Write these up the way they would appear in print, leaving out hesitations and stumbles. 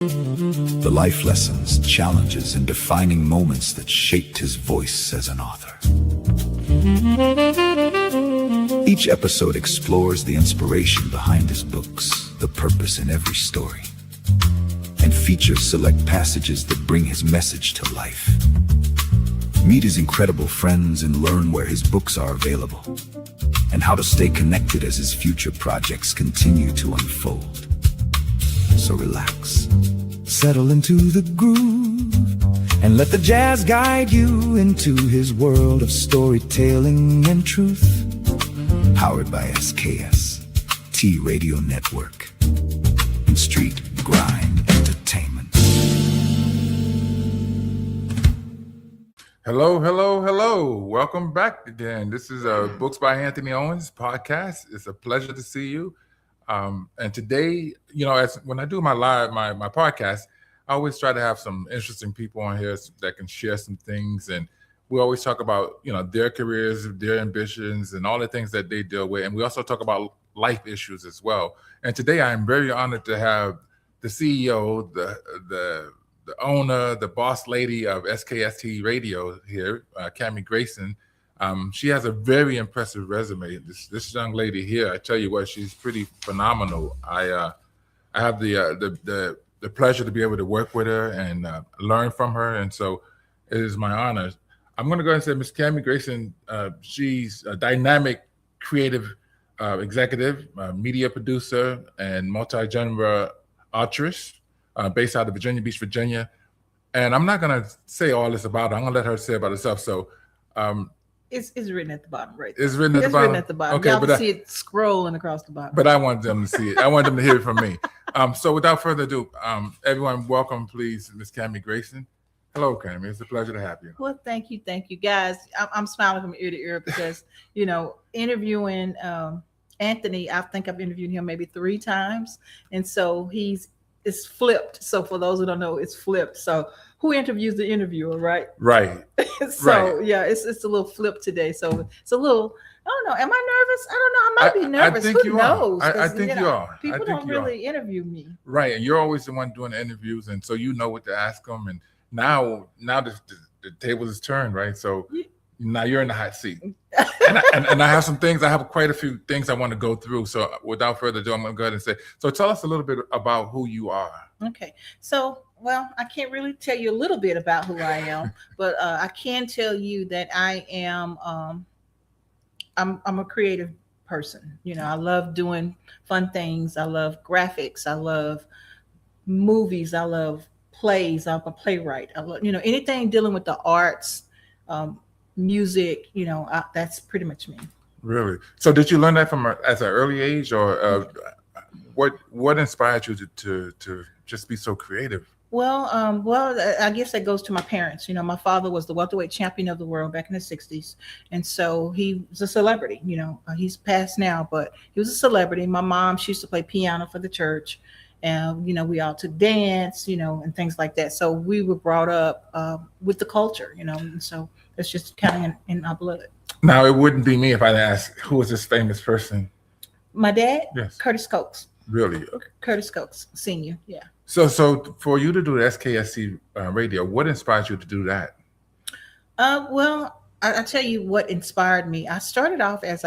The life lessons, challenges, and defining moments that shaped his voice as an author. Each episode explores the inspiration behind his books, the purpose in every story, and features select passages that bring his message to life. Meet his incredible friends and learn where his books are available, and how to stay connected as his future projects continue to unfold. So relax, settle into the groove, and let the jazz guide you into his world of storytelling and truth. Powered by SKST Radio Network and Street Grind Entertainment. Hello. Welcome back again. This is Books by Anthony Owens podcast. It's a pleasure to see you. And today, when I do my podcast, I always try to have some interesting people on here that can share some things. And we always talk about, their careers, their ambitions, and all the things that they deal with. And we also talk about life issues as well. And today I am very honored to have the CEO, the owner, the boss lady of SKST Radio here, Grayson. She has a very impressive resume. This young lady here, I tell you what, she's pretty phenomenal. I have the pleasure to be able to work with her and learn from her, and so it is my honor. I'm going to go ahead and say Ms. Cammy Grayson. She's a dynamic, creative executive, media producer, and multi-genre authoress based out of Virginia Beach, Virginia. And I'm not going to say all this about her. I'm going to let her say about herself. So. It's written at the bottom, right? It's written at the bottom. Written at the bottom. Okay, y'all can see it scrolling across the bottom. But I want them to see it. I want them to hear it from me. So without further ado, everyone, welcome, please, Ms. Cammy Grayson. Hello, Cammy. It's a pleasure to have you. Well, thank you, guys. I'm smiling from ear to ear because interviewing Anthony. I think I've interviewed him maybe 3 times, and so it's flipped. So for those who don't know, it's flipped. So who interviews the interviewer, right? Right. So right. Yeah, it's a little flip today. So it's a little. I don't know. Am I nervous? I don't know. I might be nervous. I think who knows? I think you are. People don't really interview me. Right, and you're always the one doing the interviews, and so you know what to ask them. And now the table is turned, right? So now you're in the hot seat. and I have some things. I have quite a few things I want to go through. So without further ado, I'm going to go ahead and say. So tell us a little bit about who you are. Okay. So. Well, I can't really tell you a little bit about who I am, but I can tell you that I am. I'm a creative person. I love doing fun things. I love graphics. I love movies. I love plays. I'm a playwright. I love anything dealing with the arts, music. That's pretty much me. Really? So did you learn that from as an early age, or what inspired you to just be so creative? Well, I guess that goes to my parents. My father was the welterweight champion of the world back in the 60s. And so he was a celebrity. He's passed now, but he was a celebrity. My mom, she used to play piano for the church. And, we all took dance, and things like that. So we were brought up with the culture, and so it's just kind of in our blood. Now, it wouldn't be me if I asked, who is this famous person? My dad? Yes. Curtis Coates. Really? Curtis Coates, Sr., yeah. So for you to do the SKST radio, what inspired you to do that? Well, I'll tell you what inspired me. I started off as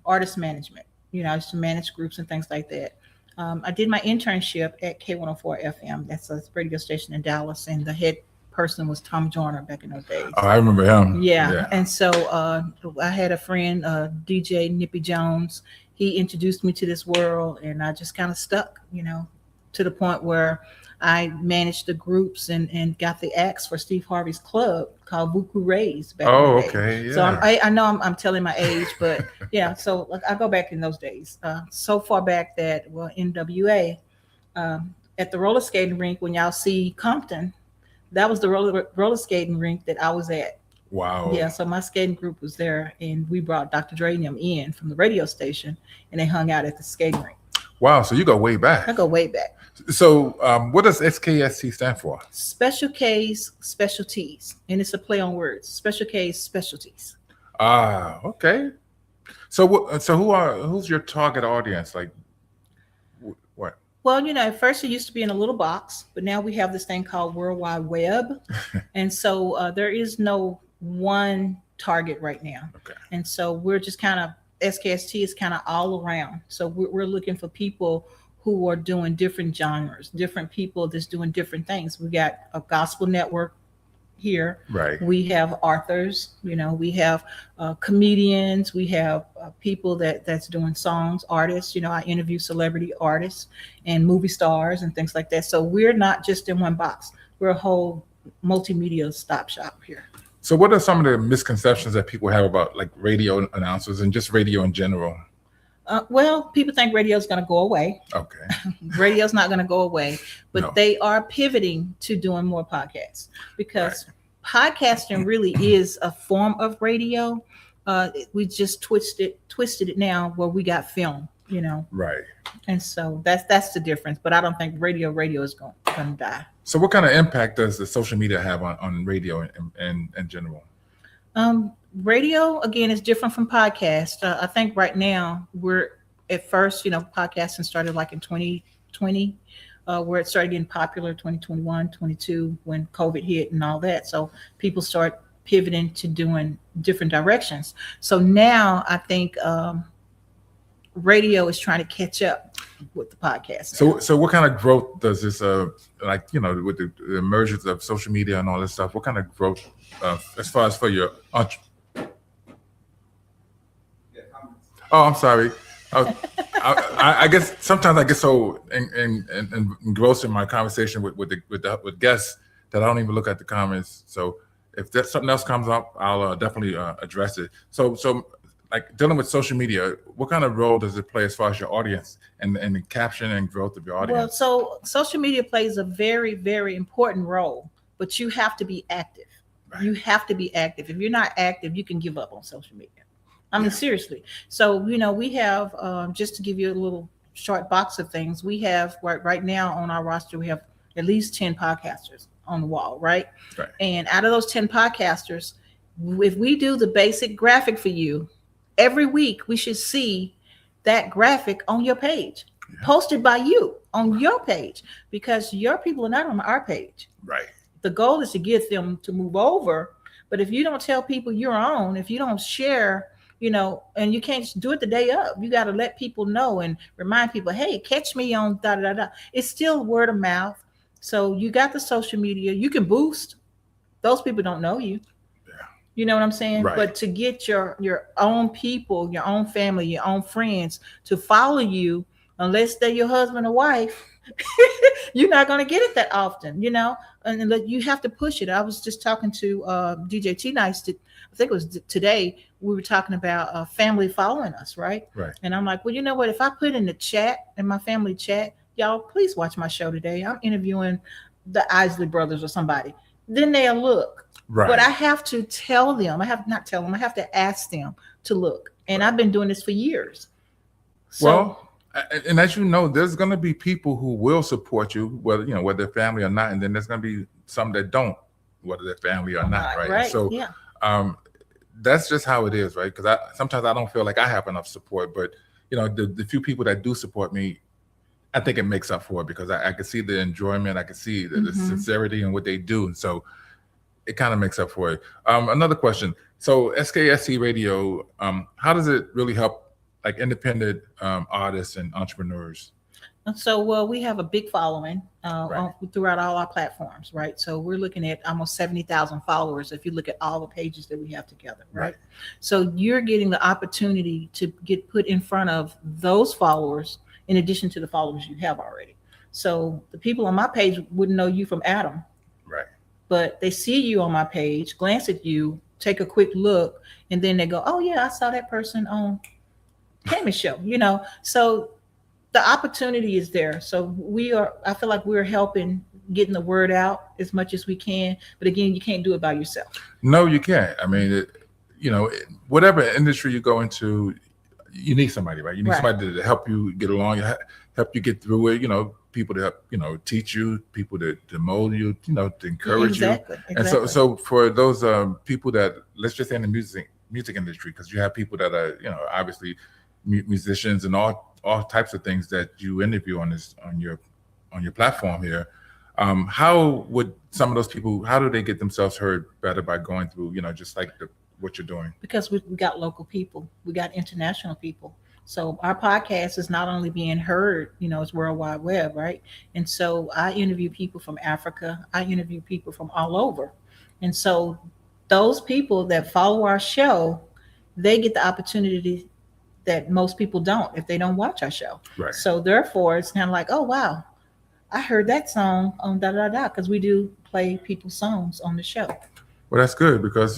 artist management. I used to manage groups and things like that. I did my internship at K104 FM. That's a radio station in Dallas, and the head person was Tom Joyner back in those days. Oh, I remember him. Yeah. And so I had a friend, DJ Nippy Jones. He introduced me to this world, and I just kind of stuck, to the point where I managed the groups and got the acts for Steve Harvey's club called Vuku Rays back in the day. Okay, yeah. So I know I'm telling my age, but yeah. So I go back in those days, so far back that NWA at the roller skating rink when y'all see Compton, that was the roller skating rink that I was at. Wow. Yeah, so my skating group was there, and we brought Dr. Dre and them in from the radio station, and they hung out at the skating rink. Wow, so you go way back. I go way back. So what does SKST stand for? Special K's Specialties, and it's a play on words. Special K's Specialties. Ah, okay. So who's your target audience? Like, what? Well, at first it used to be in a little box, but now we have this thing called World Wide Web. And so there is no one target right now. Okay. And so we're just kind of, SKST is kind of all around. So we're looking for people who are doing different genres, different people that's doing different things. We got a gospel network here. Right. We have authors, we have comedians, we have people that's doing songs, artists. I interview celebrity artists and movie stars and things like that. So we're not just in one box. We're a whole multimedia stop shop here. So what are some of the misconceptions that people have about like radio announcers and just radio in general? Well, people think radio is going to go away. Okay. Radio's not going to go away, but No. they are pivoting to doing more podcasts because podcasting really is a form of radio. We just twisted it now where we got film, Right. and so that's the difference. But I don't think radio is going to die. So what kind of impact does the social media have on radio in general? Radio again is different from podcast. I think right now we're at first, podcasting started like in 2020, where it started getting popular, 2021, 22, when COVID hit and all that. So people start pivoting to doing different directions. So now I think radio is trying to catch up with the podcast. So what kind of growth does this with the emergence of social media and all this stuff? What kind of growth as far as for your Oh, I'm sorry. I guess sometimes I get so engrossed in my conversation with guests that I don't even look at the comments. So if there's something else comes up, I'll definitely address it. So like dealing with social media, what kind of role does it play as far as your audience and the caption and growth of your audience? Well, so social media plays a very, very important role, but you have to be active. Right. You have to be active. If you're not active, you can give up on social media. I mean, seriously. So, we have, just to give you a little short box of things, we have right now on our roster, we have at least 10 podcasters on the wall, right? Right. And out of those 10 podcasters, if we do the basic graphic for you, every week we should see that graphic on your page, posted by you on your page, because your people are not on our page. Right. The goal is to get them to move over. But if you don't tell people you're on, if you don't share, and you can't do it the day of, you got to let people know and remind people, hey, catch me on da da da. It's still word of mouth. So you got the social media, you can boost. Those people don't know you. Yeah. You know what I'm saying? Right. But to get your own people, your own family, your own friends to follow you, unless they're your husband or wife, you're not going to get it that often, and you have to push it. I was just talking to DJ T Nice, I think it was today, we were talking about family following us, right? Right. And I'm like, well, you know what? If I put in the chat, in my family chat, y'all, please watch my show today. I'm interviewing the Isley brothers or somebody. Then they'll look. Right. But I have to tell them, I have to ask them to look. And I've been doing this for years. So, and as you know, there's going to be people who will support you, whether they're family or not, and then there's going to be some that don't, whether they're family or not, right? Right. So, yeah. That's just how it is, right? Because sometimes I don't feel like I have enough support, but the few people that do support me, I think it makes up for it, because I can see the enjoyment, I can see the sincerity in what they do, and so it kind of makes up for it. Another question: so SKST Radio, how does it really help like independent artists and entrepreneurs? So, we have a big following Right. throughout all our platforms, right? So we're looking at almost 70,000 followers if you look at all the pages that we have together, right? So you're getting the opportunity to get put in front of those followers in addition to the followers you have already. So the people on my page wouldn't know you from Adam, Right. but they see you on my page, glance at you, take a quick look, and then they go, oh yeah, I saw that person on Tammy's show, So the opportunity is there. So I feel like we're helping getting the word out as much as we can. But again, you can't do it by yourself. No, you can't. I mean, whatever industry you go into, you need somebody, right? You need somebody to help you get along, help you get through it. People to help, teach you, people to mold you, to encourage you. And so for those people that, let's just say in the music industry, because you have people that are, obviously musicians and all all types of things that you interview on your platform here. How would some of those people, how do they get themselves heard better by going through, just like what you're doing? Because we got local people, we got international people. So our podcast is not only being heard, it's World Wide Web, right? And so I interview people from Africa, I interview people from all over. And so those people that follow our show, they get the opportunity that most people don't if they don't watch our show. Right. So therefore, it's kind of like, oh, wow, I heard that song on da-da-da, because we do play people's songs on the show. Well, that's good because,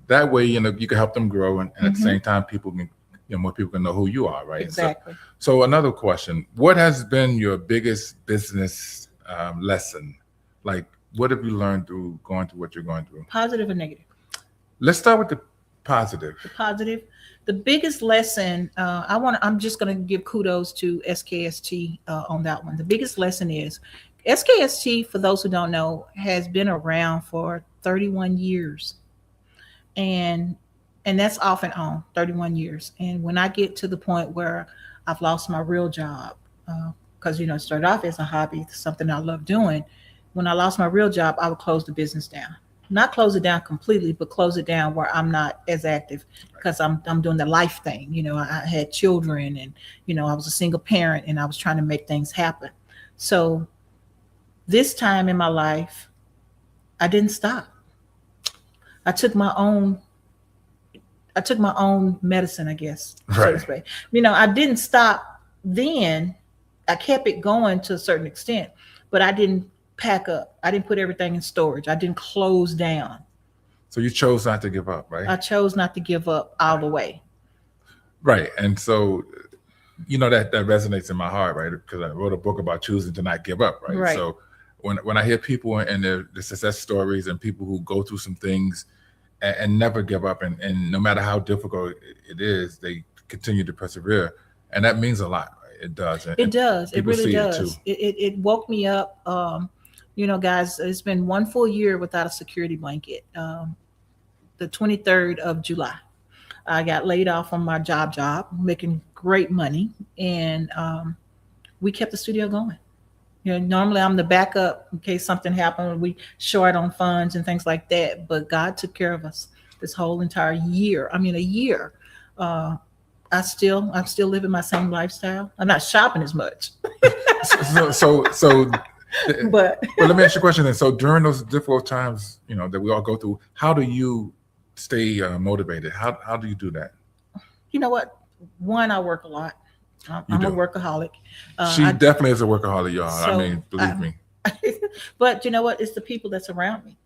that way, you can help them grow. And at the same time, people can, more people can know who you are, right? Exactly. So another question, what has been your biggest business lesson? Like, what have you learned through going through what you're going through? Positive or negative? Let's start with the positive. The positive. The biggest lesson, I'm just going to give kudos to SKST on that one. The biggest lesson is SKST, for those who don't know, has been around for 31 years. And that's off and on, 31 years. And when I get to the point where I've lost my real job, because, it started off as a hobby, something I love doing. When I lost my real job, I would close the business down. Not close it down completely, but close it down where I'm not as active because I'm doing the life thing. I had children and, I was a single parent and I was trying to make things happen. So this time in my life, I didn't stop. I took my own medicine, I guess. Right. So to speak. I didn't stop then. I kept it going to a certain extent, but I didn't pack up. I didn't put everything in storage. I didn't close down. So you chose not to give up, right? I chose not to give up all the way. Right. And so, that resonates in my heart, right? Because I wrote a book about choosing to not give up, right? Right. So when I hear people and the success stories and people who go through some things and never give up, and no matter how difficult it is, they continue to persevere. And that means a lot. Right? It does. It does. It really does. It It woke me up. Guys, it's been 1 full year without a security blanket. The 23rd of July, I got laid off from my job, making great money. And we kept the studio going. Normally I'm the backup in case something happened. We short on funds and things like that. But God took care of us this whole entire year. A year. I'm still living my same lifestyle. I'm not shopping as much. So But let me ask you a question then. So during those difficult times, that we all go through, how do you stay motivated? How do you do that? You know what? One, I work a lot. I'm a workaholic. She definitely is a workaholic, y'all. So, believe me. But you know what? It's the people that's around me.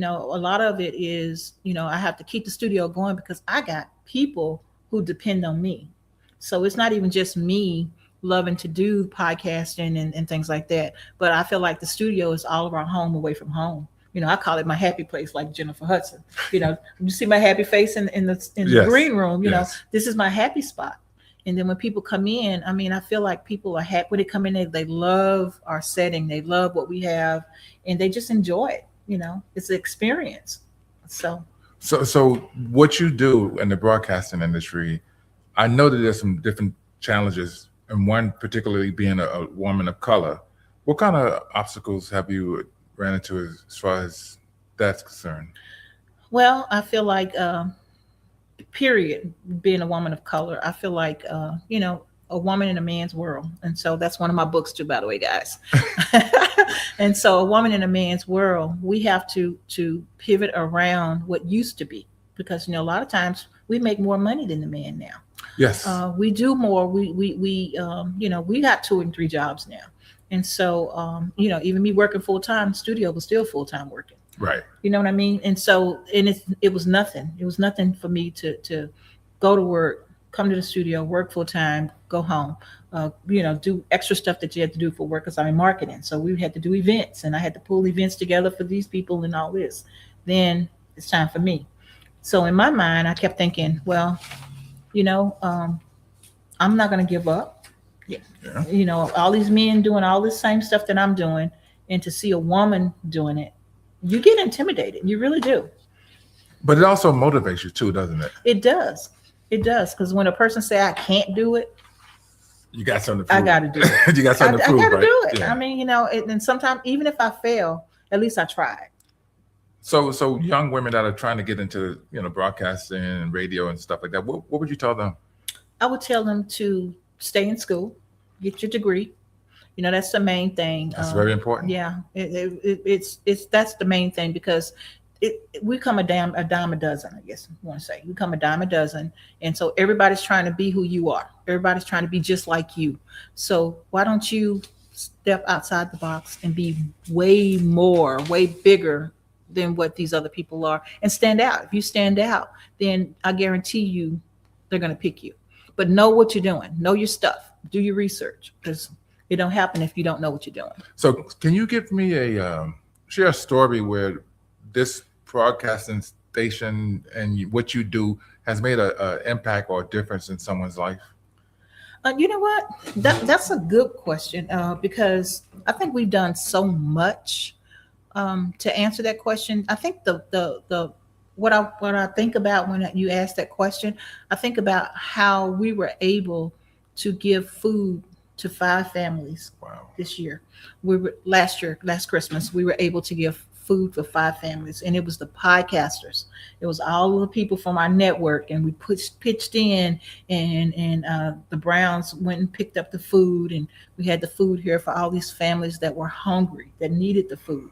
A lot of it is, I have to keep the studio going because I got people who depend on me. So it's not even just me loving to do podcasting and things like that. But I feel like the studio is all around home, away from home. I call it my happy place, like Jennifer Hudson. You see my happy face in the green room. This is my happy spot. And then when people come in, I feel like people are happy when they come in. They love our setting. They love what we have, and they just enjoy it. It's an experience. So what you do in the broadcasting industry, I know that there's some different challenges, and one particularly being a woman of color. What kind of obstacles have you ran into as far as that's concerned? Well, I feel like, period, being a woman of color, I feel like, a woman in a man's world. And so that's one of my books too, by the way, guys. And so a woman in a man's world, we have to pivot around what used to be, because, a lot of times we make more money than the man now. Yes. We do more. We got 2 and 3 jobs now. And so, even me working full time, studio was still full time working. Right. You know what I mean? And so, it was nothing. It was nothing for me to go to work, come to the studio, work full time, go home, do extra stuff that you had to do for work, because I'm in marketing. So we had to do events, and I had to pull events together for these people and all this. Then it's time for me. So in my mind, I kept thinking, well, I'm not going to give up. Yeah. All these men doing all this same stuff that I'm doing, and to see a woman doing it, you get intimidated. You really do. But it also motivates you too, doesn't it? It does. It does. Because when a person say I can't do it, You got something to prove. I got to do it. You got something to prove, I got to right? do it. Yeah. I mean, and sometimes even if I fail, at least I tried. So young women that are trying to get into broadcasting and radio and stuff like that, what would you tell them? I would tell them to stay in school, get your degree. That's the main thing. That's very important. Yeah, it's that's the main thing, because we come a dime a dozen, I guess you want to say. We come a dime a dozen, and so everybody's trying to be who you are. Everybody's trying to be just like you. So why don't you step outside the box and be way bigger than what these other people are, and stand out. If you stand out, then I guarantee you they're going to pick you. But know what you're doing. Know your stuff. Do your research, because it don't happen if you don't know what you're doing. So can you give me share a story where this broadcasting station and what you do has made a impact or a difference in someone's life? You know what? That's a good question, because I think we've done so much to answer that question. I think the what I think about when you ask that question, I think about how we were able to give food to 5 families. Wow. This year. Last Christmas, we were able to give food for 5 families, and it was the podcasters. It was all of the people from our network, and we pitched in, and the Browns went and picked up the food, and we had the food here for all these families that were hungry, that needed the food,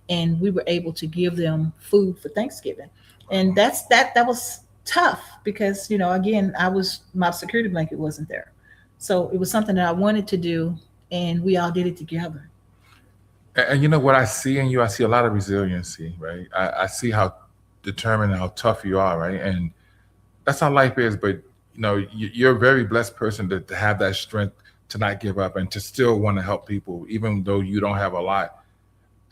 and we were able to give them food for Thanksgiving. And that was tough, because again, my security blanket wasn't there. So it was something that I wanted to do, and we all did it together. And what I see in you, I see a lot of resiliency, right? I see how determined and how tough you are, right? And that's how life is. But you're a very blessed person to have that strength to not give up and to still want to help people, even though you don't have a lot.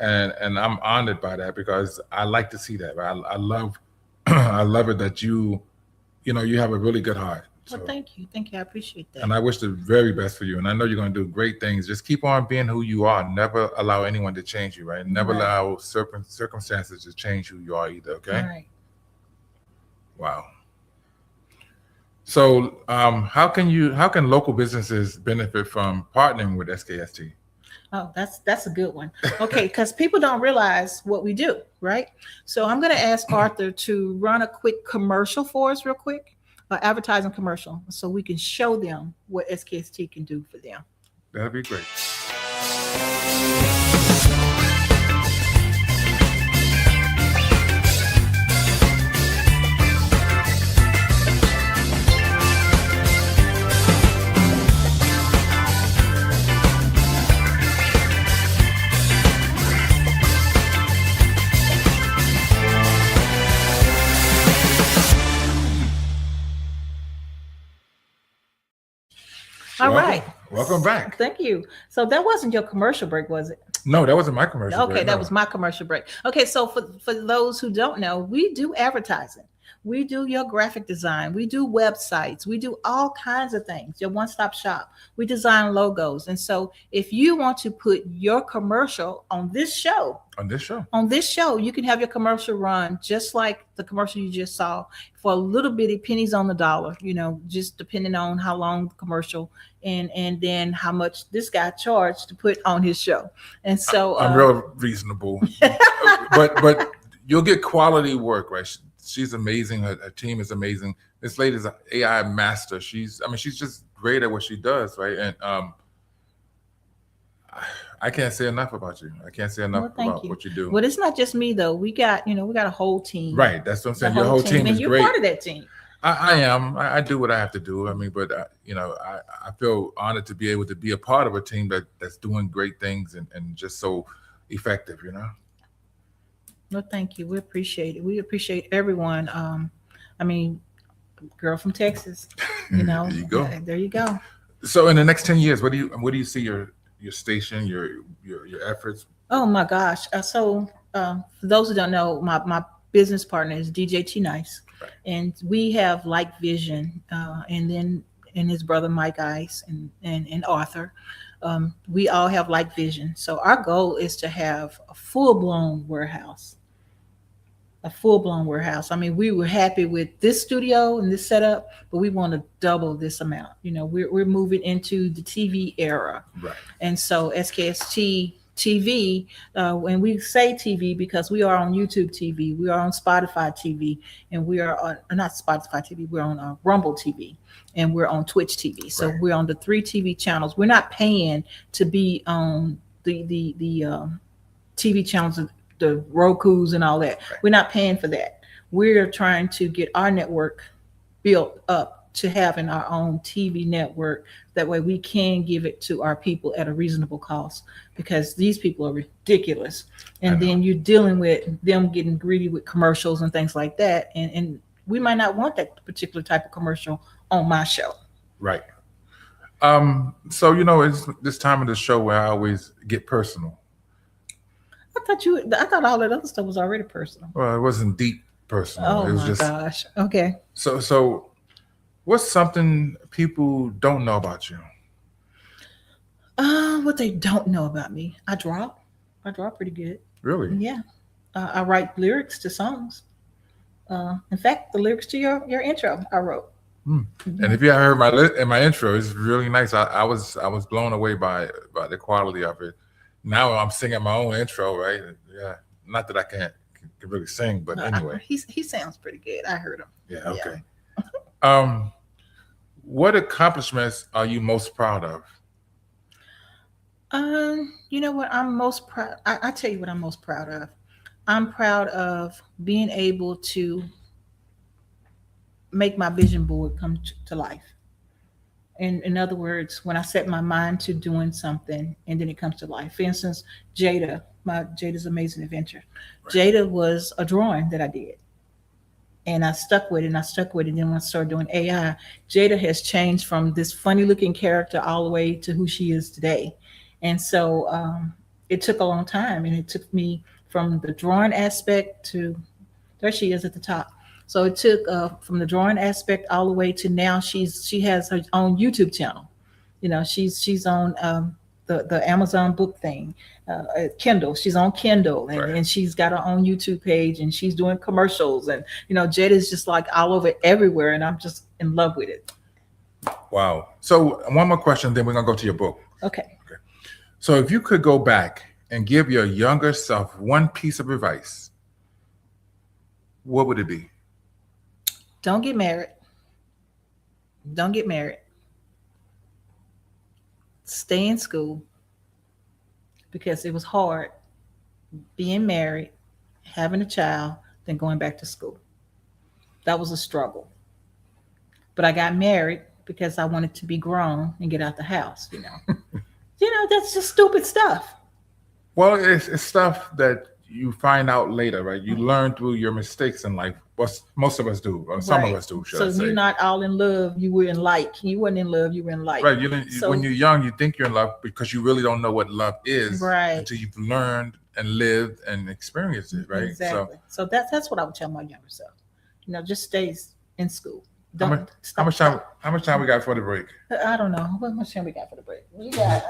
And I'm honored by that, because I like to see that. Right? I love I love it that you have a really good heart. So, well, thank you. I appreciate that. and I wish the very best for you. And I know you're going to do great things. Just keep on being who you are. Never allow anyone to change you, right? Never allow circumstances to change who you are either, okay? All right. Wow. So how can local businesses benefit from partnering with SKST? Oh, that's a good one. Okay, because people don't realize what we do, right? So I'm going to ask Arthur to run a quick commercial for us real quick. Advertising commercial, so we can show them what SKST can do for them. That'd be great. All right. Welcome back. Thank you. So that wasn't your commercial break, was it? No, that wasn't my commercial Okay, break. that No. was my commercial break. Okay, so for those who don't know, we do advertising. We do your graphic design. We do websites. We do all kinds of things. Your one-stop shop. We design logos. And so if you want to put your commercial on this show, you can have your commercial run just like the commercial you just saw, for a little bitty pennies on the dollar, just depending on how long the commercial and then how much this guy charged to put on his show. And so I'm real reasonable, but you'll get quality work, right? She's amazing. Her team is amazing. This lady's an AI master. She's just great at what she does, right? And I can't say enough about you. I can't say enough about what you do. Well, it's not just me though. We got a whole team. Right. That's what I'm saying. Your whole team is and you're great. part of that team. I am. I do what I have to do. I mean, but I feel honored to be able to be a part of a team that's doing great things and just so effective. Well, thank you. We appreciate it. We appreciate everyone. Girl from Texas. There you go. There you go. So in the next 10 years, what do you see your station, your efforts? Oh my gosh. For those who don't know, my business partner is DJ T Nice. Right. And we have like vision, and his brother Mike Ice and Arthur. We all have like vision. So our goal is to have a full-blown warehouse. a full-blown warehouse. I mean, we were happy with this studio and this setup, but we want to double this amount. We're moving into the TV era. Right. And so SKST TV, when we say TV, because we are on YouTube TV, we are on Spotify TV, and we are on, not Spotify TV, we're on Rumble TV, and we're on Twitch TV. So Right. we're on the 3 TV channels. We're not paying to be on the TV channels, the Roku's and all that. Right. We're not paying for that. We're trying to get our network built up to having our own TV network. That way we can give it to our people at a reasonable cost, because these people are ridiculous. And then you're dealing with them getting greedy with commercials and things like that. And we might not want that particular type of commercial on my show. Right. So, it's this time of the show where I always get personal. I thought all that other stuff was already personal. Well, it wasn't deep personal. Oh It was my just, gosh. Okay. So what's something people don't know about you? What they don't know about me. I draw pretty good. Really? Yeah. I write lyrics to songs. In fact, the lyrics to your intro I wrote. And if you heard my intro, it's really nice. I was blown away by the quality of it. Now I'm singing my own intro, right? Yeah. Not that I can really sing, but anyway. He sounds pretty good. I heard him. Yeah. Okay. What accomplishments are you most proud of? You know what I'm most proud. I tell you what I'm most proud of. I'm proud of being able to make my vision board come to life. In other words, when I set my mind to doing something and then it comes to life. For instance, Jada's Amazing Adventure. Right. Jada was a drawing that I did. And I stuck with it and I stuck with it. And then when I started doing AI, Jada has changed from this funny looking character all the way to who she is today. And so it took a long time, and it took me from the drawing aspect to, there she is at the top. So it took from the drawing aspect all the way to now she has her own YouTube channel. She's on the Amazon book thing, Kindle. She's on Kindle, and she's got her own YouTube page, and she's doing commercials. And Jada's just like all over everywhere, and I'm just in love with it. Wow. So one more question, then we're gonna go to your book. Okay. So if you could go back and give your younger self one piece of advice, what would it be? Don't get married. Don't get married. Stay in school, because it was hard being married, having a child, then going back to school. That was a struggle. But I got married because I wanted to be grown and get out the house, that's just stupid stuff. Well, it's stuff that you find out later, right? You learn through your mistakes in life. What most of us do, or some of us do, should I say. So you're not all in love. You were in like. You weren't in love. You were in like. Right. When you're young, you think you're in love because you really don't know what love is, right, until you've learned and lived and experienced it, right? Exactly. So that's what I would tell my younger self. Just stay in school. How much time we got for the break? I don't know. How much time we got for the break? We got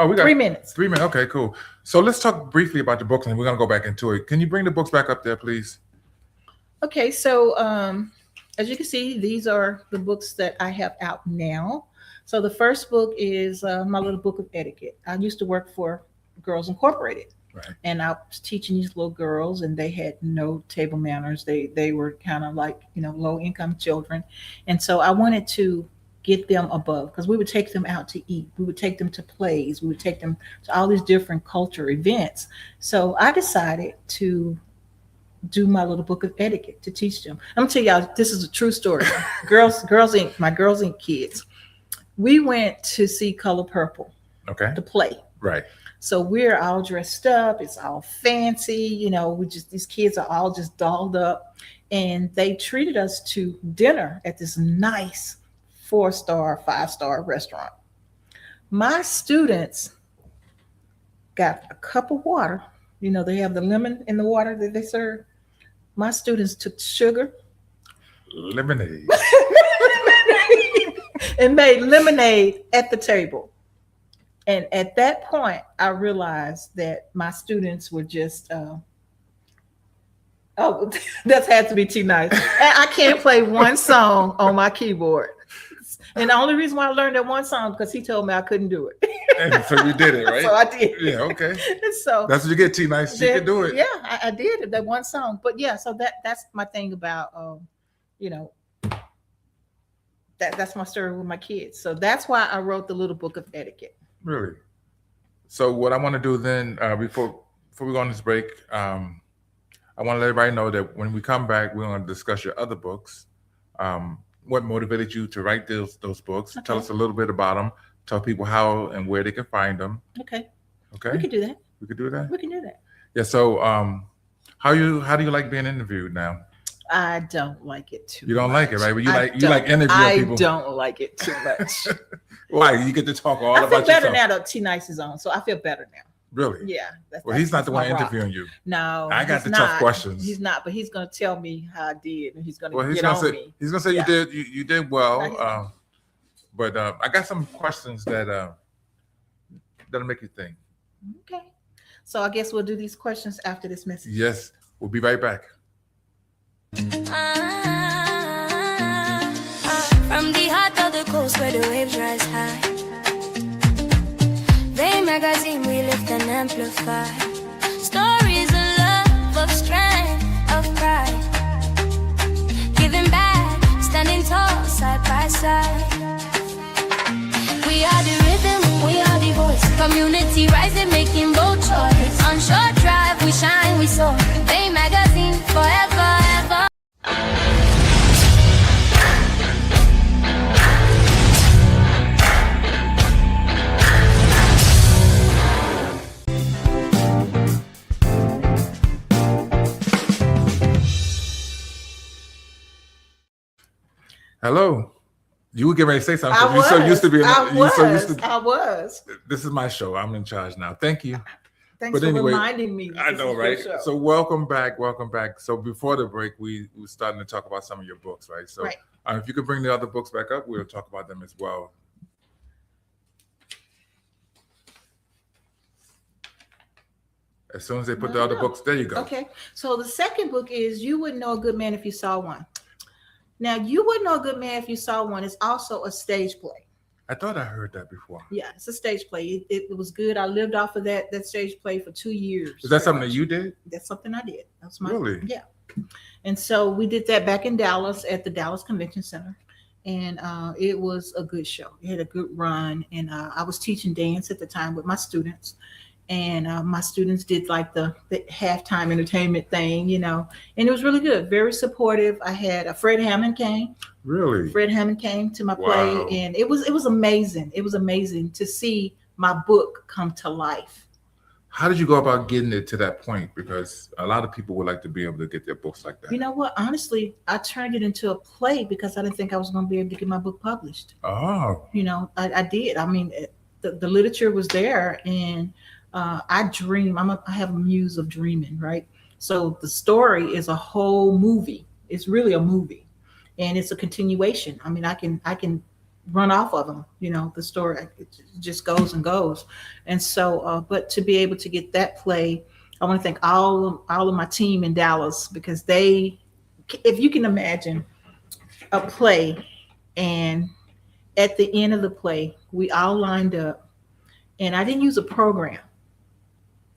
we got 3 minutes. 3 minutes. Okay, cool. So let's talk briefly about the books, and we're gonna go back into it. Can you bring the books back up there, please? Okay, so as you can see, these are the books that I have out now. So the first book is my little book of etiquette. I used to work for Girls Incorporated. Right. And I was teaching these little girls, and they had no table manners. They were kind of like, low income children. And so I wanted to get them above, because we would take them out to eat. We would take them to plays. We would take them to all these different culture events. So I decided to do my little book of etiquette to teach them. I'm gonna tell y'all, this is a true story. Girls Inc., my Girls Inc. kids. We went to see Color Purple. Okay. The play. Right. So we're all dressed up. It's all fancy. These kids are all just dolled up, and they treated us to dinner at this nice 4-star, 5-star restaurant. My students got a cup of water. They have the lemon in the water that they serve. My students took sugar, lemonade, and made lemonade at the table. And at that point, I realized that my students were just Oh, that's had to be too nice. And I can't play one song on my keyboard. And the only reason why I learned that one song because he told me I couldn't do it. And so you did it, right? So I did. Yeah, okay. So That's what you get, T Nice. She can do it. Yeah, I did it, that one song. But yeah, so that's my thing about that's my story with my kids. So that's why I wrote the little book of etiquette. Really? So what I want to do then, before we go on this break, I want to let everybody know that when we come back, we're going to discuss your other books. What motivated you to write those books? Okay. Tell us a little bit about them. Tell people how and where they can find them. Okay. Okay. We can do that. We could do that. We can do that. Yeah. So, how do you like being interviewed now? I don't like it too much. You don't like it, right? But you like interviewing people. I don't like it too much. Why? You get to talk all I feel about better yourself. now that T Nice is on, so I feel better now. Really? Yeah. Well, he's not the one my rock. interviewing you. No, I got he's the not. tough questions. He's not, but he's gonna tell me how I did, and he's gonna He's get gonna on say me. he's gonna say Yeah. you did well. No, But I got some questions that'll make you think. Okay. So I guess we'll do these questions after this message. Yes, we'll be right back. From the heart of the coast where the waves rise high, they magazine we lift and amplify. Stories of love, of strength, of pride. Giving back, standing tall, side by side. We are the rhythm, we are the voice. Community rising, making bold choice. On short drive, we shine, we soar. They magazine, forever, ever. Hello. You were getting ready to say something. I You was. so used to being. I You so used to. I was. This is my show. I'm in charge now. Thank you. Thanks But for anyway, reminding me. I this know, is your right? show. So welcome back. So before the break, we were starting to talk about some of your books, right? So Right. If you could bring the other books back up, we'll talk about them as well. As soon as they put the other books, there you go. Okay. So the second book is You Wouldn't Know a Good Man If You Saw One. Now, You Wouldn't Know a Good Man If You Saw One is also a stage play. I thought I heard that before. Yeah, it's a stage play. It was good. I lived off of that stage play for 2 years. Is that something that you did? That's something I did. That's my Really? Yeah. And so we did that back in Dallas at the Dallas Convention Center. And it was a good show. It had a good run. And I was teaching dance at the time with my students. And my students did like the halftime entertainment thing, and it was really good. Very supportive. I had Fred Hammond came. Really? Fred Hammond came to my Wow. play, and it was amazing. It was amazing to see my book come to life. How did you go about getting it to that point? Because a lot of people would like to be able to get their books like that. You know what? Honestly, I turned it into a play because I didn't think I was going to be able to get my book published. Oh. I did. I mean, the literature was there, and I dream. I have a muse of dreaming, right? So the story is a whole movie. It's really a movie, and it's a continuation. I mean, I can run off of them. The story it just goes and goes. And so, but to be able to get that play, I want to thank all of my team in Dallas because if you can imagine a play, and at the end of the play, we all lined up, and I didn't use a program.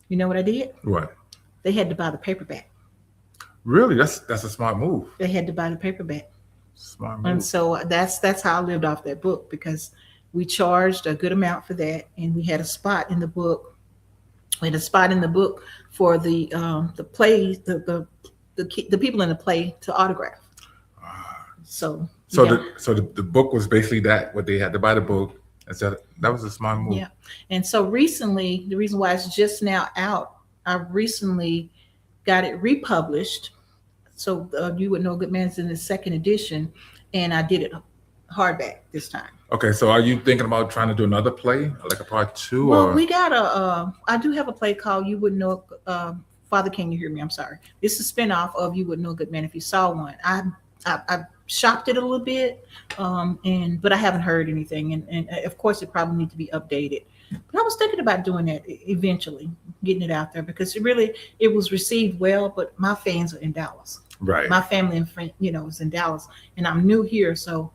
You know what I did? What? They had to buy the paperback. Really? That's a smart move. They had to buy the paperback. Smart move. And so that's how I lived off that book because we charged a good amount for that, and we had a spot in the book. We had a spot in the book for the plays, the people in the play to autograph. So yeah. The book was basically that, what they had to buy the book. And so that was a smart move. Yeah. And so recently, the reason why it's just now out, I recently got it republished. So You Would Know a Good Man's in the second edition, and I did it hardback this time. Okay, so are you thinking about trying to do another play, like a part 2? Well, or? we got I do have a play called You Wouldn't Know, Father, Can You Hear Me? I'm sorry. It's a spinoff of You Wouldn't Know a Good Man If You Saw One. I shopped it a little bit, but I haven't heard anything. And of course, it probably needs to be updated. But I was thinking about doing that eventually, getting it out there because it was received well. But my fans are in Dallas. Right. My family and friend, is in Dallas, and I'm new here, so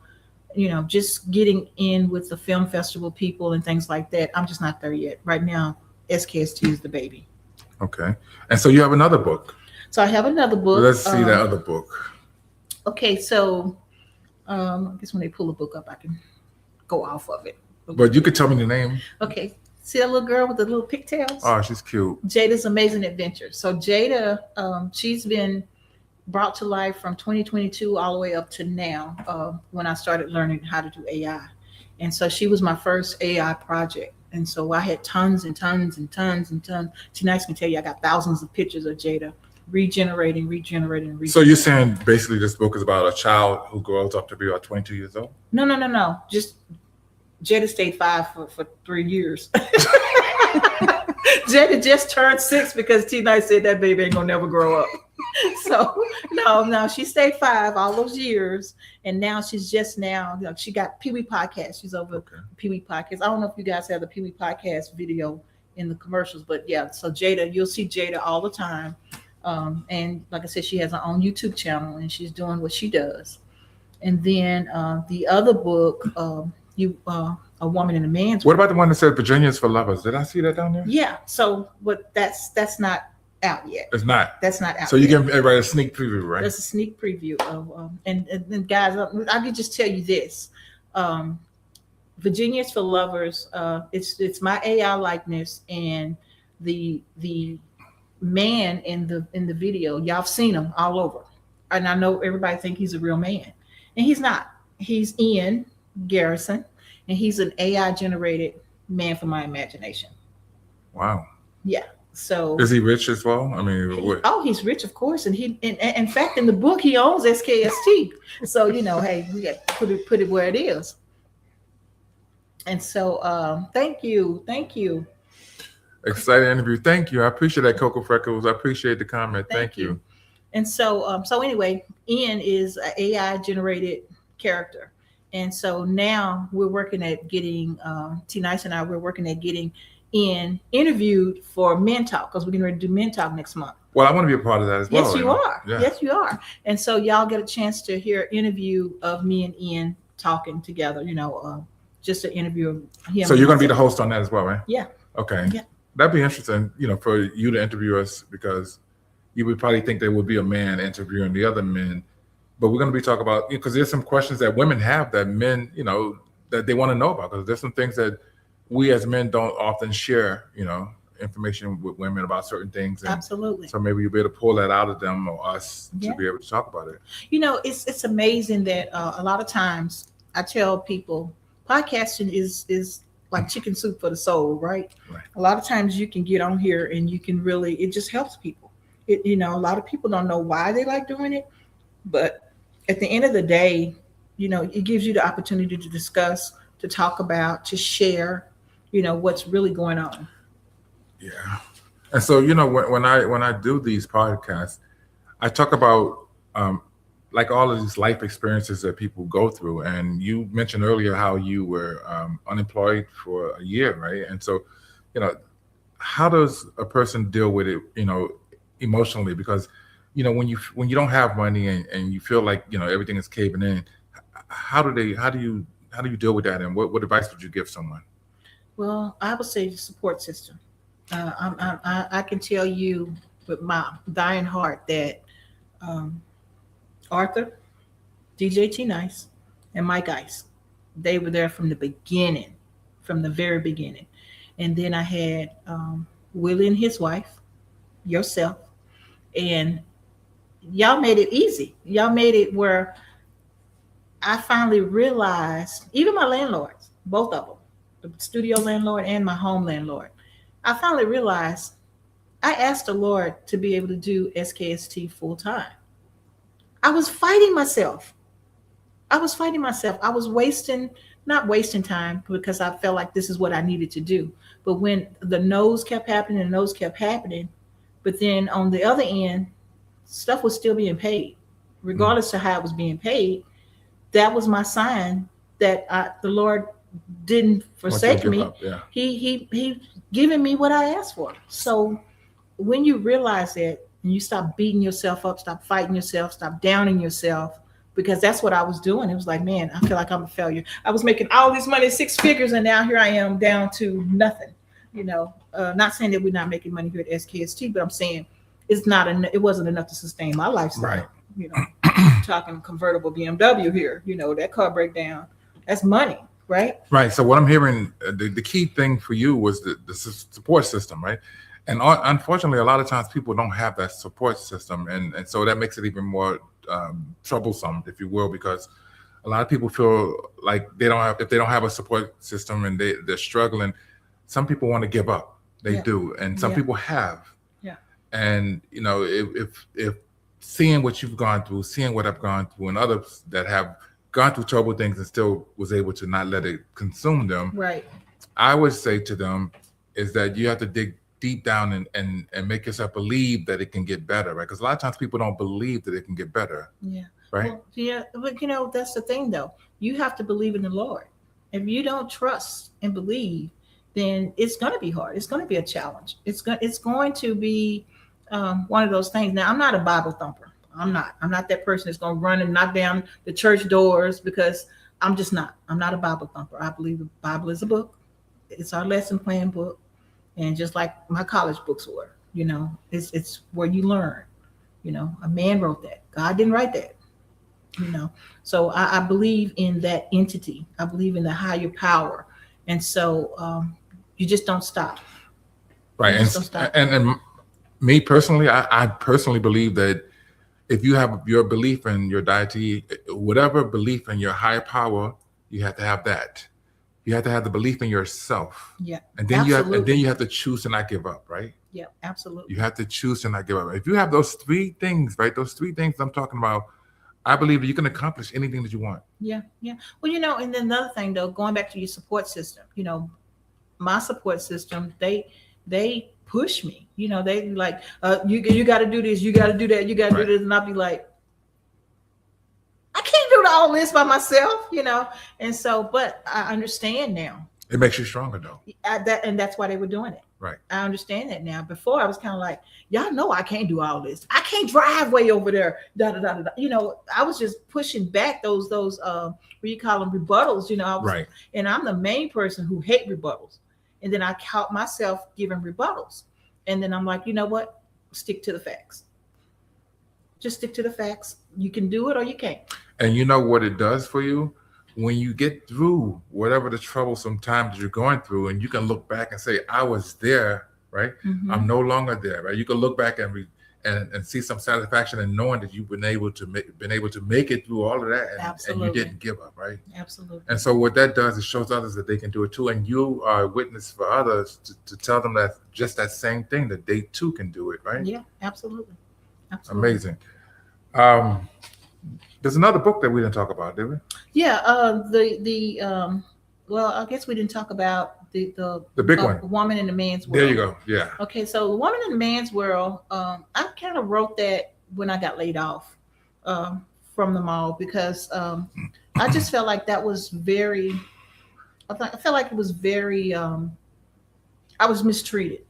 just getting in with the film festival people and things like that. I'm just not there yet. Right now, SKST is the baby. Okay. And so you have another book. So I have another book. Let's see that other book. Okay, so I guess when they pull the book up, I can go off of it. But you could tell me the name. Okay. See that little girl with the little pigtails? Oh, she's cute. Jada's Amazing Adventure. So Jada, she's been brought to life from 2022 all the way up to now when I started learning how to do AI. And so she was my first AI project. And so I had tons and tons and tons and tons. Tonight's can tell you I got thousands of pictures of Jada regenerating. So you're saying basically this book is about a child who grows up to be about 22 years old? No. Just Jada stayed 5 for 3 years. Jada just turned 6 because T-Night said that baby ain't gonna never grow up. So no, she stayed 5 all those years, and now she's just now. She got Pee Wee podcast. She's over Pee Wee podcast. I don't know if you guys have the Pee Wee podcast video in the commercials, but yeah. So Jada, you'll see Jada all the time, and like I said, she has her own YouTube channel, and she's doing what she does. And then the other book, A Woman and a Man's. What about the one that said Virginia's for Lovers? Did I see that down there? Yeah. So, but that's not out yet. It's not. That's not out. So you yet. give everybody a sneak preview, right? That's a sneak preview of, and guys, I can just tell you this: Virginia's for Lovers. It's my AI likeness, and the man in the video. Y'all have seen him all over, and I know everybody think he's a real man, and he's not. He's Ian Grayson, and he's an AI generated man for my imagination. Wow. Yeah. So is he rich as well? I mean, what? Oh, he's rich, of course, and in fact, in the book, he owns SKST. So hey, we got to put it where it is. And so, thank you. Exciting interview. Thank you. I appreciate that, Coco Freckles. I appreciate the comment. Thank you. And so, anyway, Ian is an AI generated character, and so now we're working at getting T-Nice and I. We're working at getting Ian interviewed for Men Talk because we're getting ready to do Men Talk next month. Well, I want to be a part of that as well. Yes, you are. Yeah. Yes, you are. And so y'all get a chance to hear an interview of me and Ian talking together. Just an interview of him. So you're going to be the host on that as well, right? Yeah. Okay. Yeah. That'd be interesting, for you to interview us because you would probably think there would be a man interviewing the other men, but we're going to be talking about because there's some questions that women have that men, that they want to know about because there's some things that we as men don't often share, information with women about certain things. And absolutely. So maybe you'll be able to pull that out of them or us to be able to talk about it. It's amazing that a lot of times I tell people podcasting is like chicken soup for the soul, right? A lot of times you can get on here and you can really, it just helps people. A lot of people don't know why they like doing it, but at the end of the day, it gives you the opportunity to discuss, to talk about, to share, what's really going on. Yeah. And so, when I do these podcasts, I talk about like all of these life experiences that people go through. And you mentioned earlier how you were unemployed for a year, right? And so, how does a person deal with it, emotionally? Because, when you don't have money and you feel like, everything is caving in, how do you deal with that? And what advice would you give someone? Well, I would say the support system. I can tell you with my dying heart that Arthur, DJ T-Nice, and Mike Ice, they were there from the beginning, from the very beginning. And then I had Willie and his wife, yourself, and y'all made it easy. Y'all made it where I finally realized, even my landlords, both of them, the studio landlord and my home landlord, I finally realized I asked the Lord to be able to do SKST full time. I was fighting myself. I was not wasting time because I felt like this is what I needed to do. But when the no's kept happening, but then on the other end, stuff was still being paid, regardless of how it was being paid. That was my sign that the Lord didn't forsake give me. up, yeah. He given me what I asked for. So when you realize that and you stop beating yourself up, stop fighting yourself, stop downing yourself, because that's what I was doing. It was like, man, I feel like I'm a failure. I was making all this money, 6 figures, and now here I am down to nothing. Not saying that we're not making money here at SKST, but I'm saying it wasn't enough to sustain my lifestyle. Right. Talking convertible BMW here, that car breakdown, that's money, right? Right. So what I'm hearing, the key thing for you was the support system, right? And unfortunately, a lot of times people don't have that support system, and so that makes it even more troublesome, if you will, because a lot of people feel like if they don't have a support system and they're struggling. Some people want to give up. They do, and some people have. Yeah. And if seeing what you've gone through, seeing what I've gone through, and others that have gone through trouble things and still was able to not let it consume them, right? I would say to them is that you have to dig deep down and make yourself believe that it can get better, right? Because a lot of times people don't believe that it can get better. Yeah. Right. Well, yeah, but that's the thing, though. You have to believe in the Lord. If you don't trust and believe, then it's going to be hard. It's going to be a challenge. It's going to be one of those things. Now, I'm not a Bible thumper. I'm not that person that's going to run and knock down the church doors, because I'm just not. I'm not a Bible thumper. I believe the Bible is a book. It's our lesson plan book. And just like my college books were, it's where you learn. A man wrote that. God didn't write that. So I believe in that entity. I believe in the higher power. And so you just don't stop. Right. And me personally, I personally believe that if you have your belief in your deity, whatever belief in your higher power, you have to have that. You have to have the belief in yourself. Yeah. And then you have to choose to not give up, right? Yeah, absolutely. You have to choose to not give up. If you have those 3 things, right? Those 3 things I'm talking about, I believe that you can accomplish anything that you want. Yeah, yeah. Well, and then another thing, though, going back to your support system, my support system, they push me. They like, you got to do this, you got to do that, you got to do this, and I'll be like, I can't do all this by myself, And so, but I understand now. It makes you stronger, though. And that's why they were doing it. Right. I understand that now. Before I was kind of like, y'all know I can't do all this. I can't drive way over there. Da, da, da, da. I was just pushing back those what you call them, rebuttals. Right. And I'm the main person who hate rebuttals. And then I caught myself giving rebuttals. And then I'm like, you know what? Stick to the facts. Just stick to the facts. You can do it or you can't. And you know what it does for you? When you get through whatever the troublesome times you're going through, and you can look back and say, I was there, right? Mm-hmm. I'm no longer there, right? You can look back and see some satisfaction in knowing that you've been able to make it through all of that, and you didn't give up, right? Absolutely. And so what that does is shows others that they can do it too, and you are a witness for others to tell them that just that same thing, that they too can do it, right? Yeah, absolutely. Absolutely. Amazing. There's another book that we didn't talk about, did we? Yeah, well, I guess we didn't talk about the big one, Woman in the Man's World. There you go. Yeah. Okay, so The Woman in the Man's World, I kind of wrote that when I got laid off from the mall, because I just felt like that was I felt like it was very, I was mistreated.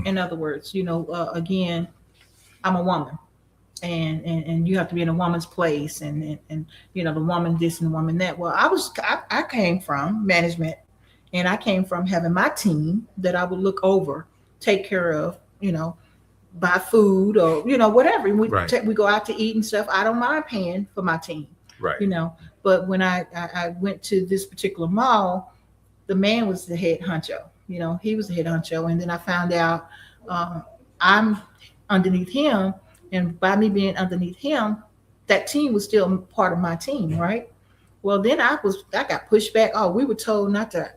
In other words, again, I'm a woman. And you have to be in a woman's place, and the woman this and the woman that. Well, I came from management, and I came from having my team that I would look over, take care of, buy food or whatever. And we go out to eat and stuff. I don't mind paying for my team, right? But when I went to this particular mall, the man was the head honcho. He was the head honcho, and then I found out I'm underneath him. And by me being underneath him, that team was still part of my team, right? Well, then I got pushed back. Oh, we were told not to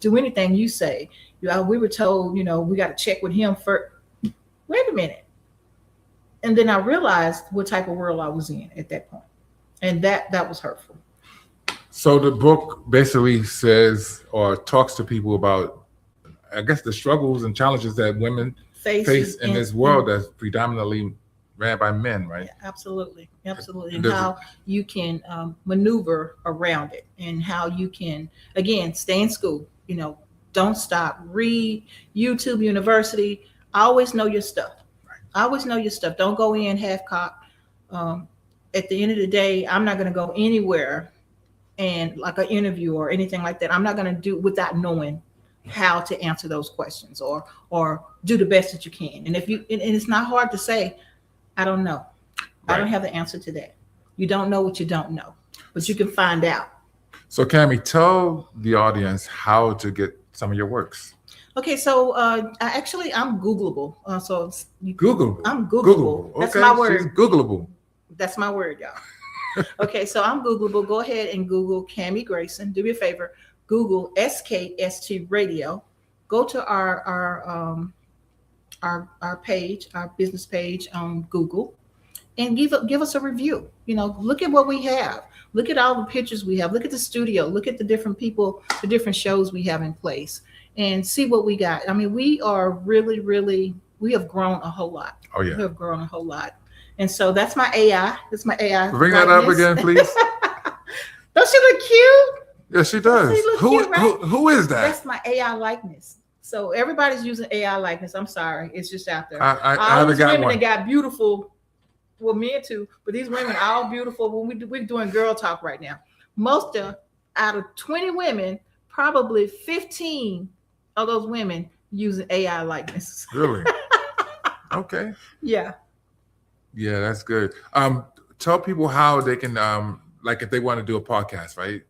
do anything you say. We were told, we got to check with him first. Wait a minute. And then I realized what type of world I was in at that point, and that was hurtful. So the book basically says or talks to people about, I guess, the struggles and challenges that women face in this world that's predominantly ran by men, right? Yeah, absolutely. Absolutely. And And does how you can maneuver around it, and how you can, again, stay in school. Don't stop. Read YouTube University. Always know your stuff. Always know your stuff. Don't go in half cocked. At the end of the day, I'm not going to go anywhere and like an interview or anything like that. I'm not going to do without knowing how to answer those questions, or do the best that you can. And if you and it's not hard to say, I don't know. I don't Right. have the answer to that. You don't know what you don't know, but you can find out. So, Cammie, tell the audience how to get some of your works. Okay, so I'm Googleable. Googleable. I'm Googleable. That's Okay, my she's word. Googleable. That's my word, y'all. Okay, so I'm Googleable. Go ahead and Google Cammie Grayson. Do me a favor. Google SKST Radio. Go to our page, our business page on Google, and give us a review. Look at what we have. Look at all the pictures we have. Look at the studio. Look at the different people, the different shows we have in place, and see what we got. I mean, we are really, really, we have grown a whole lot. Oh, yeah. We have grown a whole lot. And so that's my AI. That's my AI. Bring that up likeness. again, please. Don't she look cute? Yes, she does. She look cute, right? Who is that? That's my AI likeness. So everybody's using AI likeness. I'm sorry. It's just out there. I All haven't these got women one. that got beautiful, well, men too, but these women are all beautiful. When we're doing girl talk right now, out of 20 women, probably 15 of those women using AI likeness. Really? Okay. Yeah. Yeah, that's good. Tell people how they can, like, if they want to do a podcast, right?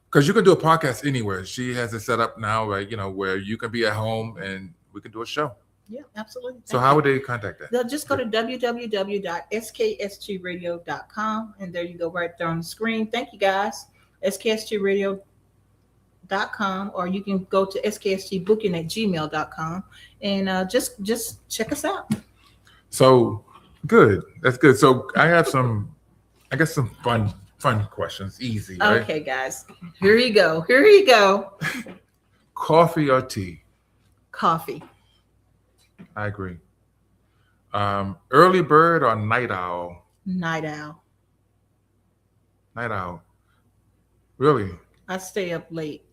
Because you can do a podcast anywhere. She has it set up now, right? Where you can be at home and we can do a show. Yeah, absolutely. So how would they contact that? They'll just go to www.skstradio.com, and there you go, right there on the screen. Thank you, guys. skstradio.com, or you can go to skstbooking@gmail.com, and just check us out. So good. That's good. So I have some fun questions. Easy, right? Okay, guys. Here you go. Here you go. Coffee or tea? Coffee. I agree. Early bird or night owl? Night owl. Night owl. Really? I stay up late.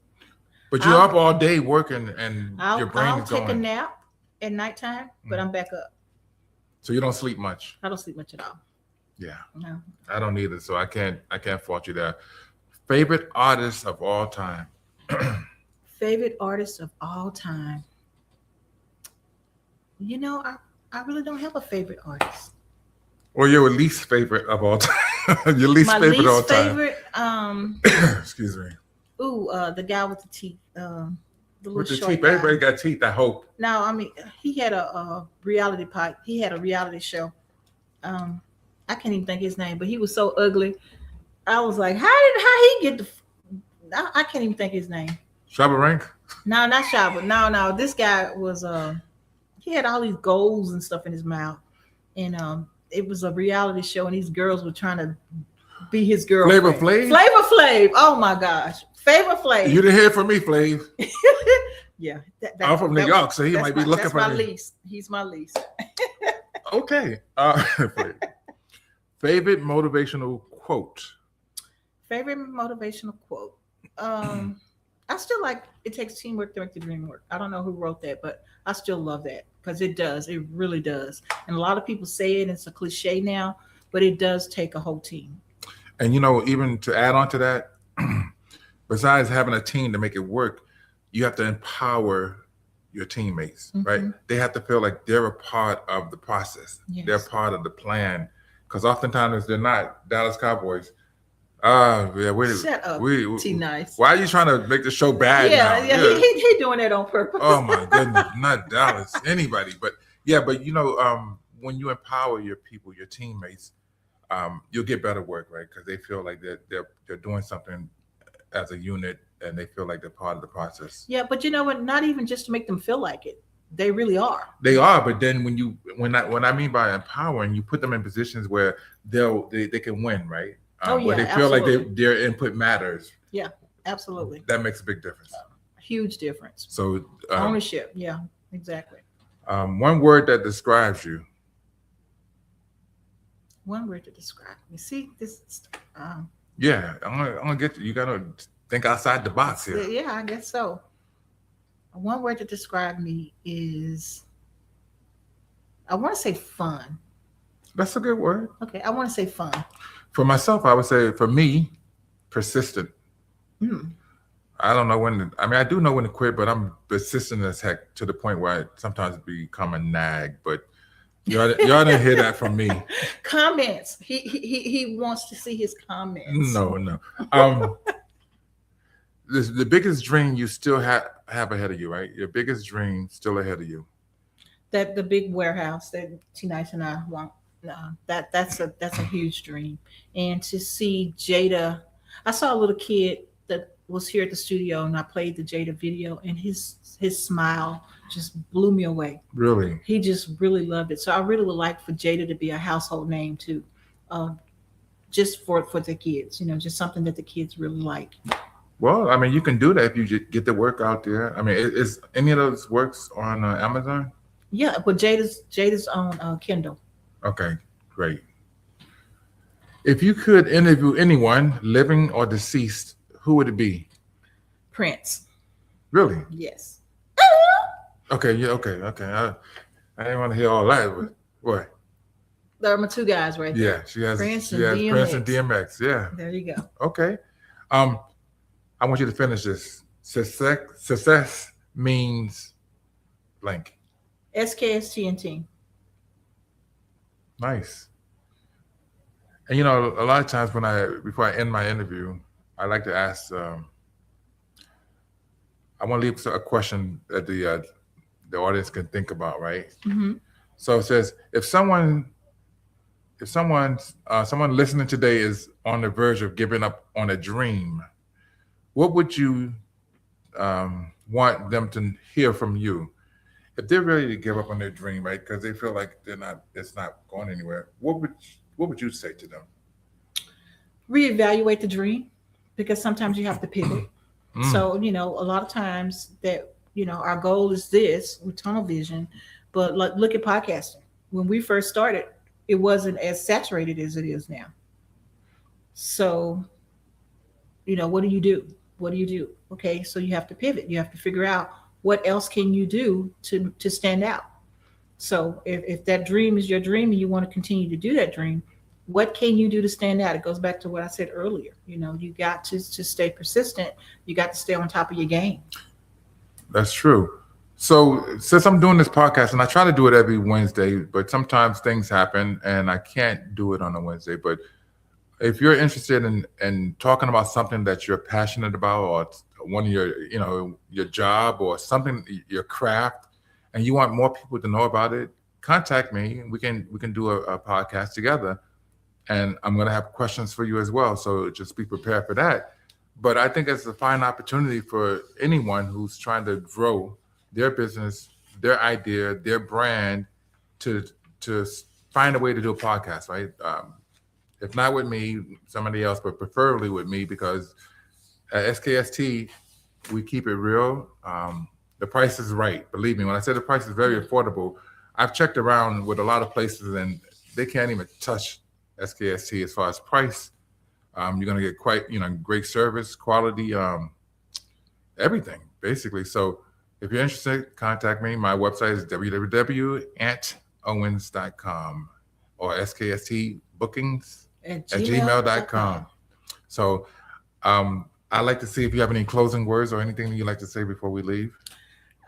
But you're up all day working and your brain I'll is take a going. nap at nighttime, but I'm back up. So you don't sleep much? I don't sleep much at all. Yeah. No. I don't either, so I can't fault you there. Favorite artist of all time? Favorite artist of all time. I really don't have a favorite artist. Or your least favorite of all time? Your least My favorite of all least time? favorite, Excuse me. the guy with the teeth, the little With the short teeth, guy. everybody got teeth, I hope. No, I mean, he had a reality He had a reality show. I can't even think his name, but he was so ugly. I was like, how he get I can't even think his name. Shabba Rank? No, not Shabba. No. This guy was he had all these goals and stuff in his mouth, and it was a reality show, and these girls were trying to be his girlfriend. Flavor Flav? Flavor Flav. Oh my gosh, Flavor Flav. You didn't hear from me, Flav. Yeah, I'm from New York, so he might be looking for my me. lease. He's my lease. Okay. Favorite motivational quote? Favorite motivational quote. I still like it takes teamwork to make the dream work. I don't know who wrote that, but I still love that because it does. It really does. And a lot of people say it, it's a cliche now, but it does take a whole team. And even to add on to that, besides having a team to make it work, you have to empower your teammates, right? They have to feel like they're a part of the process. Yes. They're part of the plan. Because oftentimes they're not. Dallas Cowboys. Yeah, Shut up, T-Nice. Why are you trying to make the show bad now? Yeah. He doing that on purpose. Oh my goodness, not Dallas, anybody. But when you empower your people, your teammates, you'll get better work, right? Because they feel like they're doing something as a unit, and they feel like they're part of the process. Yeah, but you know what? Not even just to make them feel like it. They really are. They are, but then when I mean by empowering, you put them in positions where they can win, right? Where they feel absolutely. like their input matters. Yeah, absolutely. That makes a big difference. Huge difference. So Ownership. Yeah, exactly. one word that describes you. One word to describe me. See, this is, Yeah, I'm gonna get you. You gotta think outside the box here. yeah, I guess so. One word to describe me is, I want to say fun. That's a good word. Okay, I want to say fun. For myself, I would say for me, persistent. Mm. I don't know when. I mean, I do know when to quit, but I'm persistent as heck to the point where I sometimes become a nag. But y'all didn't hear that from me. Comments. He wants to see his comments. No. The biggest dream you still have ahead of you, right? Your biggest dream still ahead of you. That the big warehouse that T-Nice and I want. That's a huge dream. And to see Jada, I saw a little kid that was here at the studio, and I played the Jada video, and his smile just blew me away. Really? He just really loved it. So I really would like for Jada to be a household name too, just for the kids. Just something that the kids really like. Well, I mean, you can do that if you just get the work out there. I mean, is any of those works on Amazon? Yeah, but Jada's on Kindle. Okay, great. If you could interview anyone, living or deceased, who would it be? Prince. Really? Yes. Okay, yeah, okay. I didn't want to hear all that, but what? There are my two guys right there. Yeah, she has Prince Prince and DMX. Yeah. There you go. Okay. I want you to finish this. Success means blank. SKST and team. Nice. And a lot of times before I end my interview, I like to ask. I want to leave a question that the audience can think about, right? Mm-hmm. So it says, if someone listening today is on the verge of giving up on a dream, what would you want them to hear from you? If they're ready to give up on their dream, right, because they feel like it's not going anywhere, what would you say to them? Reevaluate the dream, because sometimes you have to pivot. So, a lot of times that, our goal is this with tunnel vision, but look at podcasting. When we first started, it wasn't as saturated as it is now. So, what do you do? What do you do? Okay, so you have to pivot. You have to figure out what else can you do to stand out. So if that dream is your dream and you want to continue to do that dream, what can you do to stand out? It goes back to what I said earlier. You got to stay persistent. You got to stay on top of your game. That's true. So since I'm doing this podcast, and I try to do it every Wednesday, but sometimes things happen and I can't do it on a Wednesday. But if you're interested in talking about something that you're passionate about, or one of your job or something, your craft, and you want more people to know about it, contact me. We can do a podcast together. And I'm going to have questions for you as well. So just be prepared for that. But I think it's a fine opportunity for anyone who's trying to grow their business, their idea, their brand, to find a way to do a podcast, right? If not with me, somebody else, but preferably with me, because at SKST, we keep it real. The price is right. Believe me, when I say the price is very affordable, I've checked around with a lot of places and they can't even touch SKST as far as price. You're going to get quite, great service, quality, everything, basically. So if you're interested, contact me. My website is www.antowens.com or skstbookings@gmail.com. So I'd like to see if you have any closing words or anything you'd like to say before we leave.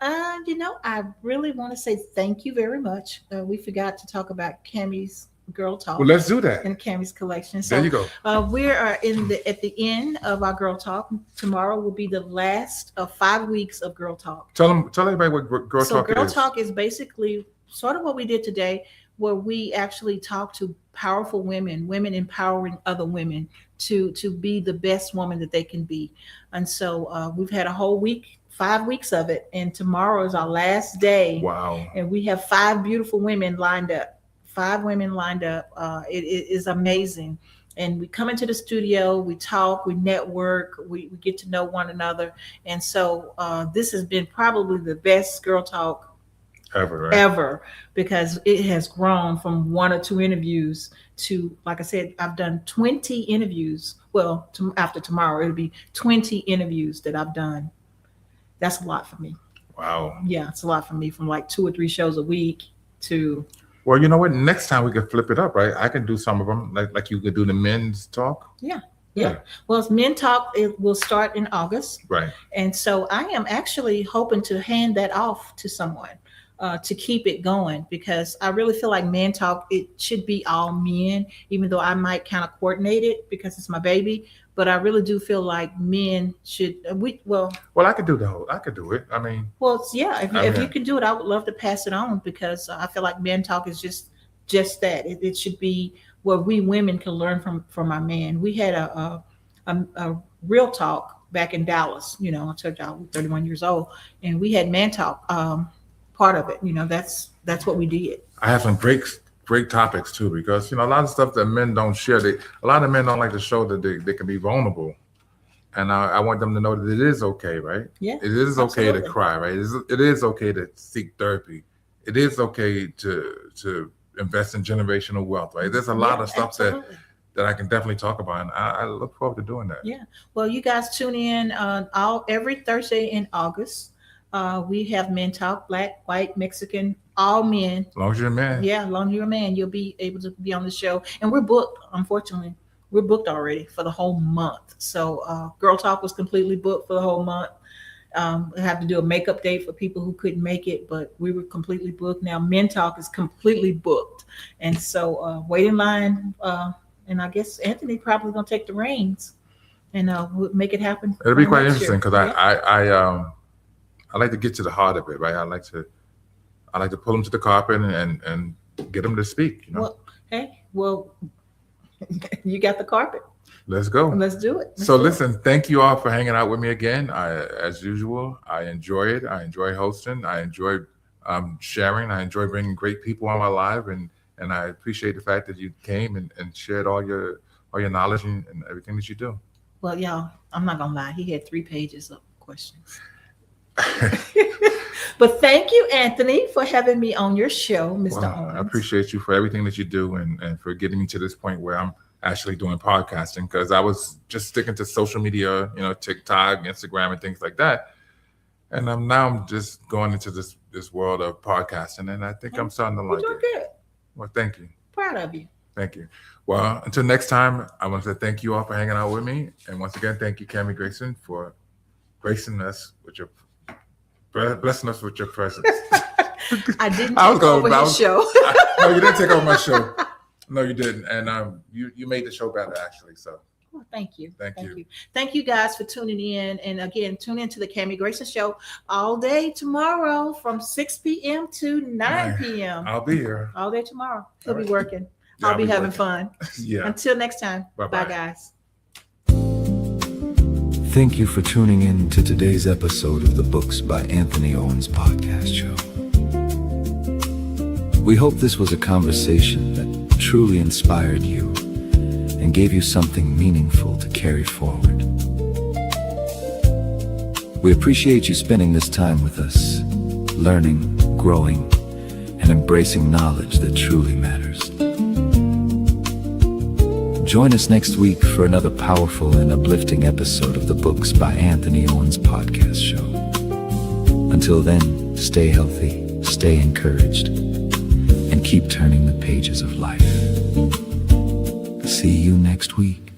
I really want to say thank you very much. We forgot to talk about Cammie's Girl Talk. Well, let's do that. In Cammie's collection. So there you go. We are at the end of our Girl Talk. Tomorrow will be the last of 5 weeks of Girl Talk. Tell everybody what Girl Talk is. So Girl Talk is basically sort of what we did today, where we actually talk to powerful women empowering other women to be the best woman that they can be. And so we've had a whole week, 5 weeks of it, and tomorrow is our last day. Wow. And we have 5 beautiful women lined up. 5 women lined up. It is amazing. And we come into the studio, we talk, we network, we get to know one another. And so this has been probably the best Girl Talk ever, because it has grown from 1 or 2 interviews to, like I said, I've done 20 interviews. Well, after tomorrow, it'll be 20 interviews that I've done. That's a lot for me. Wow. Yeah, it's a lot for me, from like 2 or 3 shows a week to. Well, you know what? Next time we can flip it up, right? I can do some of them, like you could do the men's talk. Yeah. Well, it's Men Talk. It will start in August. Right. And so I am actually hoping to hand that off to someone to keep it going, because I really feel like Men Talk, it should be all men, even though I might kind of coordinate it because it's my baby. But I really do feel like men should. Well, I could do I could do it. I mean. Well, yeah. If you can do it, I would love to pass it on, because I feel like Men Talk is just that. It should be where we women can learn from our men. We had a real talk back in Dallas. You know, I told y'all we're 31 years old, and we had Man Talk. Part of it, you know, that's what we did. I have some great topics too, because you know a lot of stuff that men don't share. A lot of men don't like to show that they can be vulnerable, and I want them to know that it is okay, right? Yeah, it is okay absolutely. to cry, right? It is okay to seek therapy. It is okay to invest in generational wealth, right? There's a lot of stuff absolutely. that I can definitely talk about, and I look forward to doing that. Yeah. Well, you guys tune in every Thursday in August. We have Men Talk, Black, white, Mexican, all men. As long as you're a man. Yeah, as long as you're a man, you'll be able to be on the show. And we're booked, unfortunately. We're booked already for the whole month. So Girl Talk was completely booked for the whole month. We have to do a makeup day for people who couldn't make it, but we were completely booked. Now Men Talk is completely booked. And so wait in line. And I guess Anthony probably going to take the reins and we'll make it happen. It'll be quite interesting, because I like to get to the heart of it, right? I like to pull them to the carpet and get them to speak. You know. Well, you got the carpet. Let's go. Let's do it. Listen, thank you all for hanging out with me again. As usual, I enjoy it. I enjoy hosting. I enjoy sharing. I enjoy bringing great people on my live, and I appreciate the fact that you came and shared all your knowledge and everything that you do. Well, y'all, I'm not gonna lie. He had 3 pages of questions. But thank you, Anthony, for having me on your show, Mr. Owens. I appreciate you for everything that you do and for getting me to this point where I'm actually doing podcasting, because I was just sticking to social media, you know, TikTok, Instagram, and things like that. And I'm just going into this world of podcasting, and I think I'm starting to like it. You're doing good. Well, thank you. Proud of you. Thank you. Well, until next time, I want to say thank you all for hanging out with me. And once again, thank you, Cammie Grayson, for gracing us with blessing us with your presence. I didn't take over his show. No, you didn't take over my show. No, you didn't. And you made the show better, actually. So well, thank you. Thank you. Thank you guys for tuning in. And again, tune into the Cammie Grayson Show all day tomorrow from 6 p.m. to 9 p.m. I'll be here. All day tomorrow. He'll be right. working. Yeah, I'll be having fun. Yeah. Until next time. Bye-bye. Bye, guys. Thank you for tuning in to today's episode of the Books by Anthony Owens podcast show. We hope this was a conversation that truly inspired you and gave you something meaningful to carry forward. We appreciate you spending this time with us, learning, growing, and embracing knowledge that truly matters. Join us next week for another powerful and uplifting episode of the Books by Anthony Owens podcast show. Until then, stay healthy, stay encouraged, and keep turning the pages of life. See you next week.